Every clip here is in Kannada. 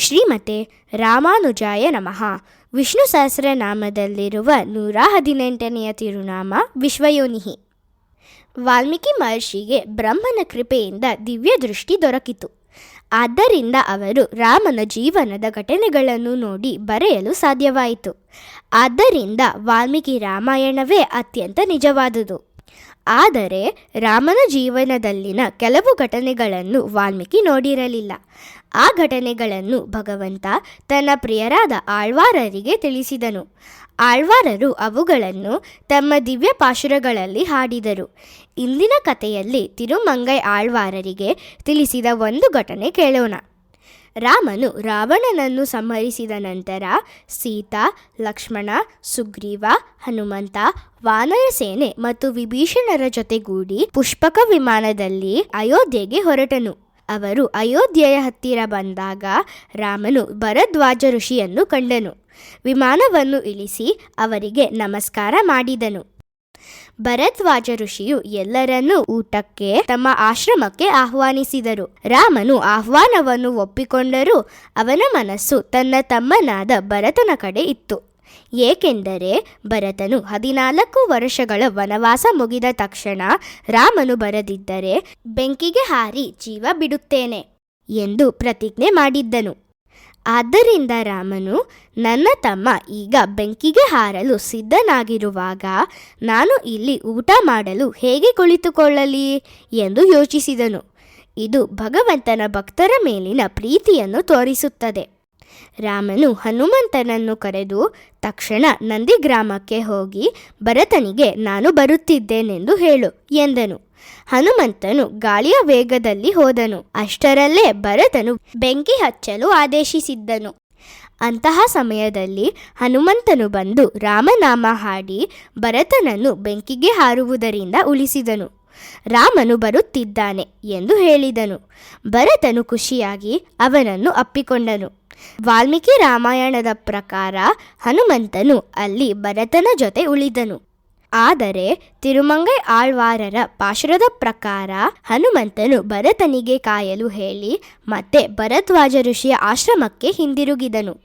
ಶ್ರೀಮತೆ ರಾಮಾನುಜಾಯ ನಮಃ. ವಿಷ್ಣು ಸಹಸ್ರನಾಮದಲ್ಲಿರುವ 118ನೆಯ ತಿರುನಾಮ ವಿಶ್ವಯೋನಿಹಿ. ವಾಲ್ಮೀಕಿ ಮಹರ್ಷಿಗೆ ಬ್ರಹ್ಮನ ಕೃಪೆಯಿಂದ ದಿವ್ಯ ದೃಷ್ಟಿ ದೊರಕಿತು. ಆದ್ದರಿಂದ ಅವರು ರಾಮನ ಜೀವನದ ಘಟನೆಗಳನ್ನು ನೋಡಿ ಬರೆಯಲು ಸಾಧ್ಯವಾಯಿತು. ಆದ್ದರಿಂದ ವಾಲ್ಮೀಕಿ ರಾಮಾಯಣವೇ ಅತ್ಯಂತ ನಿಜವಾದುದು. ಆದರೆ ರಾಮನ ಜೀವನದಲ್ಲಿನ ಕೆಲವು ಘಟನೆಗಳನ್ನು ವಾಲ್ಮೀಕಿ ನೋಡಿರಲಿಲ್ಲ. ಆ ಘಟನೆಗಳನ್ನು ಭಗವಂತ ತನ್ನ ಪ್ರಿಯರಾದ ಆಳ್ವಾರರಿಗೆ ತಿಳಿಸಿದನು. ಆಳ್ವಾರರು ಅವುಗಳನ್ನು ತಮ್ಮ ದಿವ್ಯ ಪಾಶುರಗಳಲ್ಲಿ ಹಾಡಿದರು. ಇಂದಿನ ಕಥೆಯಲ್ಲಿ ತಿರುಮಂಗೈ ಆಳ್ವಾರರಿಗೆ ತಿಳಿಸಿದ ಒಂದು ಘಟನೆ ಕೇಳೋಣ. ರಾಮನು ರಾವಣನನ್ನು ಸಂಹರಿಸಿದ ನಂತರ ಸೀತಾ, ಲಕ್ಷ್ಮಣ, ಸುಗ್ರೀವ, ಹನುಮಂತ, ವಾನರ ಸೇನೆ ಮತ್ತು ವಿಭೀಷಣರ ಜೊತೆಗೂಡಿ ಪುಷ್ಪಕ ವಿಮಾನದಲ್ಲಿ ಅಯೋಧ್ಯೆಗೆ ಹೊರಟನು. ಅವರು ಅಯೋಧ್ಯೆಯ ಹತ್ತಿರ ಬಂದಾಗ ರಾಮನು ಭರದ್ವಾಜ ಋಷಿಯನ್ನು ಕಂಡನು. ವಿಮಾನವನ್ನು ಇಳಿಸಿ ಅವರಿಗೆ ನಮಸ್ಕಾರ ಮಾಡಿದನು. ಭರದ್ವಾಜ ಋಷಿಯು ಎಲ್ಲರನ್ನೂ ಊಟಕ್ಕೆ ತಮ್ಮ ಆಶ್ರಮಕ್ಕೆ ಆಹ್ವಾನಿಸಿದರು. ರಾಮನು ಆಹ್ವಾನವನ್ನು ಒಪ್ಪಿಕೊಂಡರೂ ಅವನ ಮನಸ್ಸು ತನ್ನ ತಮ್ಮನಾದ ಭರತನ ಕಡೆ ಇತ್ತು. ಏಕೆಂದರೆ ಭರತನು 14 ವರ್ಷಗಳ ವನವಾಸ ಮುಗಿದ ತಕ್ಷಣ ರಾಮನು ಬರದಿದ್ದರೆ ಬೆಂಕಿಗೆ ಹಾರಿ ಜೀವ ಬಿಡುತ್ತೇನೆ ಎಂದು ಪ್ರತಿಜ್ಞೆ ಮಾಡಿದ್ದನು. ಆದ್ದರಿಂದ ರಾಮನು, ನನ್ನ ತಮ್ಮ ಈಗ ಬೆಂಕಿಗೆ ಹಾರಲು ಸಿದ್ಧನಾಗಿರುವಾಗ ನಾನು ಇಲ್ಲಿ ಊಟ ಮಾಡಲು ಹೇಗೆ ಕುಳಿತುಕೊಳ್ಳಲಿ ಎಂದು ಯೋಚಿಸಿದನು. ಇದು ಭಗವಂತನ ಭಕ್ತರ ಮೇಲಿನ ಪ್ರೀತಿಯನ್ನು ತೋರಿಸುತ್ತದೆ. ರಾಮನು ಹನುಮಂತನನ್ನು ಕರೆದು ತಕ್ಷಣ ನಂದಿಗ್ರಾಮಕ್ಕೆ ಹೋಗಿ ಭರತನಿಗೆ ನಾನು ಬರುತ್ತಿದ್ದೇನೆಂದು ಹೇಳು ಎಂದನು. ಹನುಮಂತನು ಗಾಳಿಯ ವೇಗದಲ್ಲಿ ಹೋದನು. ಅಷ್ಟರಲ್ಲೇ ಭರತನು ಬೆಂಕಿ ಹಚ್ಚಲು ಆದೇಶಿಸಿದ್ದನು. ಅಂತಹ ಸಮಯದಲ್ಲಿ ಹನುಮಂತನು ಬಂದು ರಾಮನಾಮ ಹಾಡಿ ಭರತನನ್ನು ಬೆಂಕಿಗೆ ಹಾರುವುದರಿಂದ ಉಳಿಸಿದನು. ರಾಮನು ಬರುತ್ತಿದ್ದಾನೆ ಎಂದು ಹೇಳಿದನು. ಭರತನು ಖುಷಿಯಾಗಿ ಅವನನ್ನು ಅಪ್ಪಿಕೊಂಡನು. ವಾಲ್ಮೀಕಿ ರಾಮಾಯಣದ ಪ್ರಕಾರ ಹನುಮಂತನು ಅಲ್ಲಿ ಭರತನ ಜೊತೆ ಉಳಿದನು. ಆದರೆ ತಿರುಮಂಗೈ ಆಳ್ವಾರರ ಪಾಶುರದ ಪ್ರಕಾರ ಹನುಮಂತನು ಭರತನಿಗೆ ಕಾಯಲು ಹೇಳಿ ಮತ್ತೆ ಭರದ್ವಾಜ ಋಷಿಯ ಆಶ್ರಮಕ್ಕೆ ಹಿಂದಿರುಗಿದನು.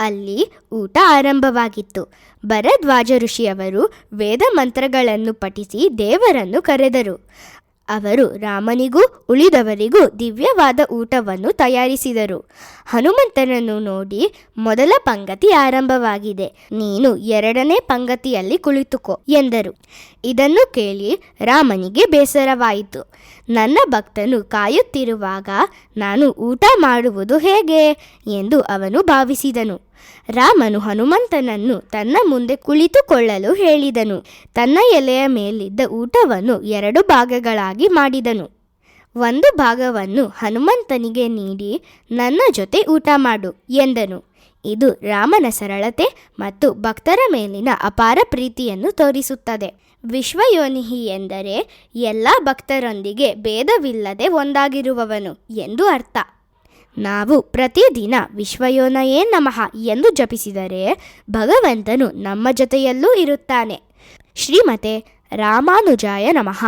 ಅಲ್ಲಿ ಊಟ ಆರಂಭವಾಗಿತ್ತು. ಭರದ್ವಾಜ ಋಷಿಯವರು ವೇದ ಮಂತ್ರಗಳನ್ನು ಪಠಿಸಿ ದೇವರನ್ನು ಕರೆದರು. ಅವರು ರಾಮನಿಗೂ ಉಳಿದವರಿಗೂ ದಿವ್ಯವಾದ ಊಟವನ್ನು ತಯಾರಿಸಿದರು. ಹನುಮಂತನನ್ನು ನೋಡಿ, ಮೊದಲ ಪಂಗತಿ ಆರಂಭವಾಗಿದೆ, ನೀನು 2ನೇ ಪಂಗತಿಯಲ್ಲಿ ಕುಳಿತುಕೋ ಎಂದರು. ಇದನ್ನು ಕೇಳಿ ರಾಮನಿಗೆ ಬೇಸರವಾಯಿತು. ನನ್ನ ಭಕ್ತನು ಕಾಯುತ್ತಿರುವಾಗ ನಾನು ಊಟ ಮಾಡುವುದು ಹೇಗೆ ಎಂದು ಅವನು ಭಾವಿಸಿದನು. ರಾಮನು ಹನುಮಂತನನ್ನು ತನ್ನ ಮುಂದೆ ಕುಳಿತುಕೊಳ್ಳಲು ಹೇಳಿದನು. ತನ್ನ ಎಲೆಯ ಮೇಲಿದ್ದ ಊಟವನ್ನು 2 ಭಾಗಗಳಾಗಿ ಮಾಡಿದನು. ಒಂದು ಭಾಗವನ್ನು ಹನುಮಂತನಿಗೆ ನೀಡಿ ನನ್ನ ಜೊತೆ ಊಟ ಮಾಡು ಎಂದನು. ಇದು ರಾಮನ ಸರಳತೆ ಮತ್ತು ಭಕ್ತರ ಮೇಲಿನ ಅಪಾರ ಪ್ರೀತಿಯನ್ನು ತೋರಿಸುತ್ತದೆ. ವಿಶ್ವಯೋನಿಹಿ ಎಂದರೆ ಎಲ್ಲ ಭಕ್ತರೊಂದಿಗೆ ಭೇದವಿಲ್ಲದೆ ಒಂದಾಗಿರುವವನು ಎಂದು ಅರ್ಥ. ನಾವು ಪ್ರತಿದಿನ ವಿಶ್ವಯೋನಯೇ ನಮಃ ಎಂದು ಜಪಿಸಿದರೆ ಭಗವಂತನು ನಮ್ಮ ಜೊತೆಯಲ್ಲೂ ಇರುತ್ತಾನೆ. ಶ್ರೀಮತೆ ರಾಮಾನುಜಾಯ ನಮಃ.